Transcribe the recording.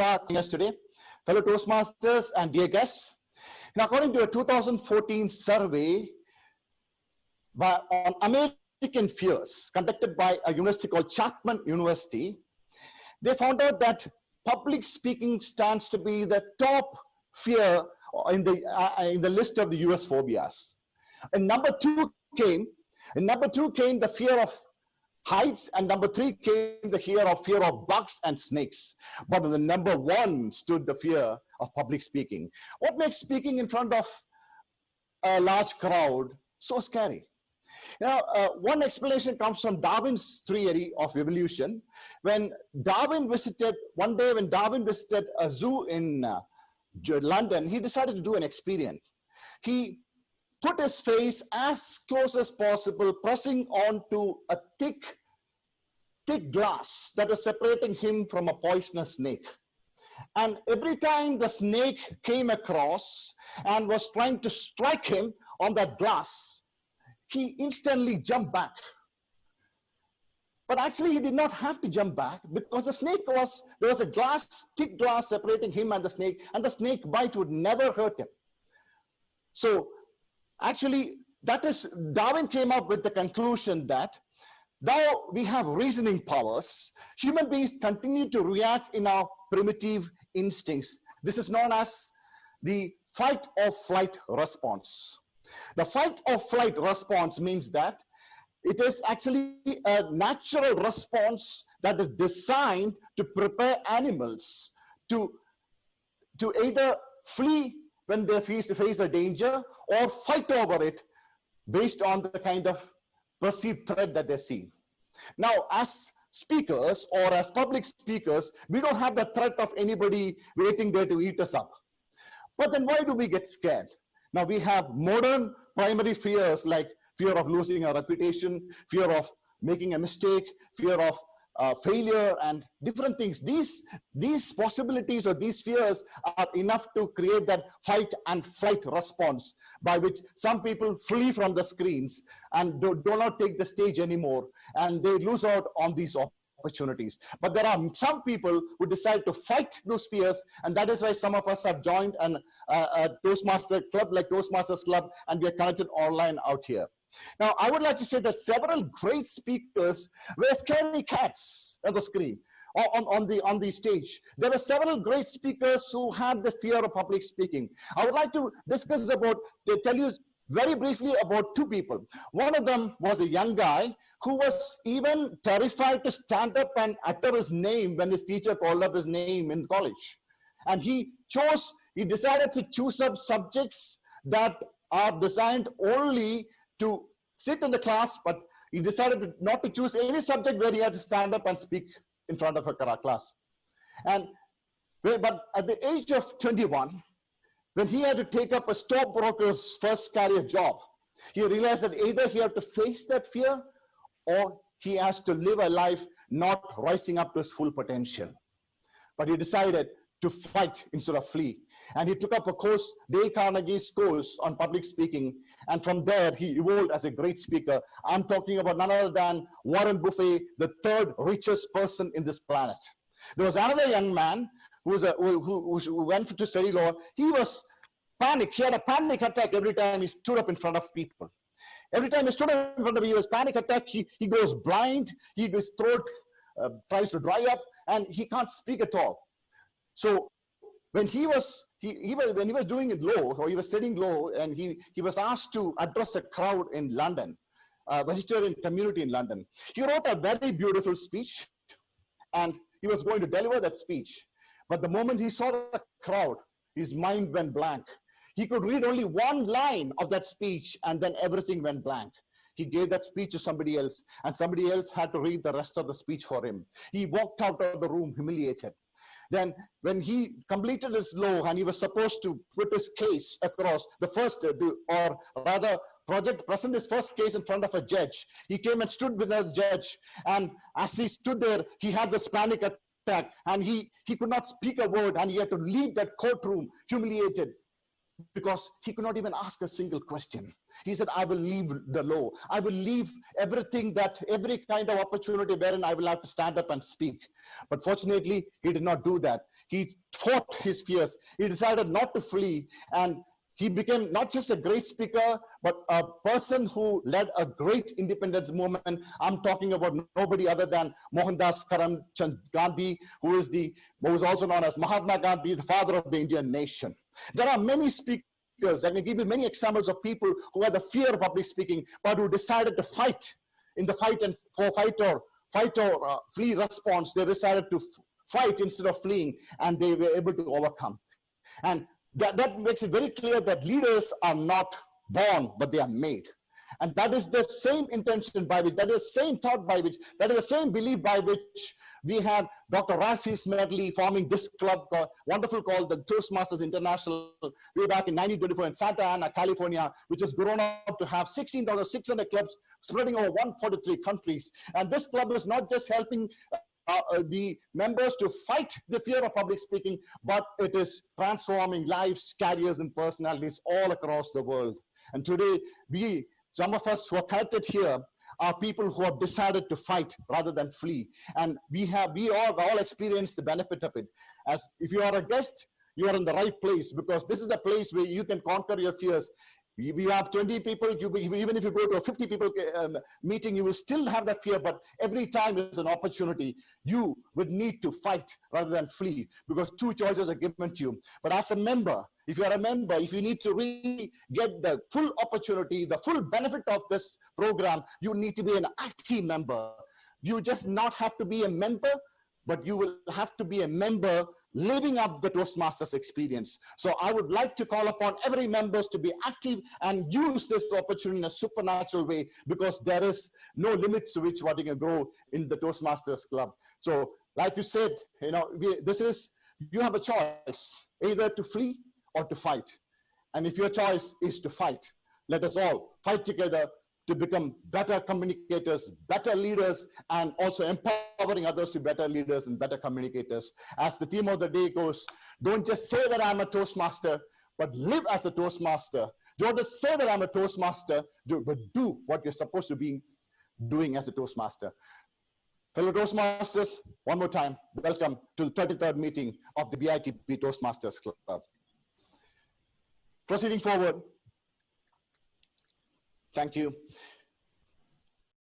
us today, fellow Toastmasters and dear guests. Now, according to a 2014 survey on American fears conducted by a university called Chapman University, they found out that public speaking stands to be the top fear in the list of the US phobias. And number two came the fear of heights, and number three came the fear of bugs and snakes. But the number one stood the fear of public speaking. What makes speaking in front of a large crowd so scary? Now, one explanation comes from Darwin's theory of evolution. When Darwin visited a zoo in London, he decided to do an experiment. He put his face as close as possible, pressing onto a thick glass that was separating him from a poisonous snake. And every time the snake came across and was trying to strike him on that glass, he instantly jumped back. But actually, he did not have to jump back, because there was a thick glass separating him and the snake bite would never hurt him. So actually, Darwin came up with the conclusion that though we have reasoning powers, human beings continue to react in our primitive instincts. This is known as the fight or flight response. The fight or flight response means that it is actually a natural response that is designed to prepare animals to either flee when they face a danger or fight over it based on the kind of perceived threat that they see. Now, as speakers or as public speakers, we don't have the threat of anybody waiting there to eat us up. But then why do we get scared? Now, we have modern primary fears like fear of losing our reputation, fear of making a mistake, fear of failure, and different things. These possibilities or these fears are enough to create that fight and flight response by which some people flee from the screens and do not take the stage anymore, and they lose out on these opportunities. But there are some people who decide to fight those fears, and that is why some of us have joined a Toastmaster club like Toastmasters Club, and we are connected online out here. Now, I would like to say that several great speakers were scary cats on the screen, on the stage. There were several great speakers who had the fear of public speaking. I would like to tell you very briefly about two people. One of them was a young guy who was even terrified to stand up and utter his name when his teacher called up his name in college. And he decided to choose up subjects that are designed only to sit in the class, but he decided not to choose any subject where he had to stand up and speak in front of a class. But at the age of 21, when he had to take up a stockbroker's first career job, he realized that either he had to face that fear or he has to live a life not rising up to his full potential. But he decided to fight instead of flee. And he took up a course, Dale Carnegie's course on public speaking. And from there, he evolved as a great speaker. I'm talking about none other than Warren Buffett, the third richest person in this planet. There was another young man who went to study law. He was panicked. He had a panic attack every time he stood up in front of people. Every time he stood up in front of people, he was panic attack. He goes blind. His throat tries to dry up, and he can't speak at all. So when he was doing it law, or he was studying law, and he was asked to address a crowd in London, a vegetarian community in London. He wrote a very beautiful speech, and he was going to deliver that speech. But the moment he saw the crowd, his mind went blank. He could read only one line of that speech, and then everything went blank. He gave that speech to somebody else, and somebody else had to read the rest of the speech for him. He walked out of the room humiliated. Then when he completed his law and he was supposed to put his case across, present his first case in front of a judge, he came and stood with the judge, and as he stood there, he had this panic attack, and he could not speak a word, and he had to leave that courtroom humiliated because he could not even ask a single question. He said, I will leave the law. I will leave every kind of opportunity wherein I will have to stand up and speak. But fortunately, he did not do that. He fought his fears. He decided not to flee, and he became not just a great speaker, but a person who led a great independence movement. I'm talking about nobody other than Mohandas Karamchand Gandhi, who is also known as Mahatma Gandhi, the father of the Indian nation. There are many speakers. I can give you many examples of people who had the fear of public speaking, but who decided to fight in the fight and for fight or flee response. They decided to fight instead of fleeing, and they were able to overcome. And that makes it very clear that leaders are not born, but they are made. And that is the same intention by which, that is the same thought by which, that is the same belief by which we had Dr. Francis Medley forming this club, wonderful called the Toastmasters International, way back in 1924 in Santa Ana, California, which has grown up to have 16,600 clubs spreading over 143 countries. And this club is not just helping the members to fight the fear of public speaking, but it is transforming lives, careers, and personalities all across the world. And today, some of us who are connected here are people who have decided to fight rather than flee. And we all experienced the benefit of it. As if you are a guest, you are in the right place, because this is the place where you can conquer your fears. We have 20 people, even if you go to a 50 people meeting, you will still have that fear, but every time is an opportunity. You would need to fight rather than flee, because two choices are given to you. But as a member, if you are a member, if you need to really get the full opportunity, the full benefit of this program, you need to be an active member. You just not have to be a member, but you will have to be a member living up the Toastmasters experience. So I would like to call upon every members to be active and use this opportunity in a supernatural way, because there is no limits to which what you can grow in the Toastmasters Club. So like you said, you have a choice, either to flee or to fight. And if your choice is to fight, let us all fight together to become better communicators, better leaders, and also empowering others to be better leaders and better communicators. As the theme of the day goes, don't just say that I'm a Toastmaster, but live as a Toastmaster. Don't just say that I'm a Toastmaster, but do what you're supposed to be doing as a Toastmaster. Fellow Toastmasters, one more time, welcome to the 33rd meeting of the BITP Toastmasters Club. Proceeding forward, thank you.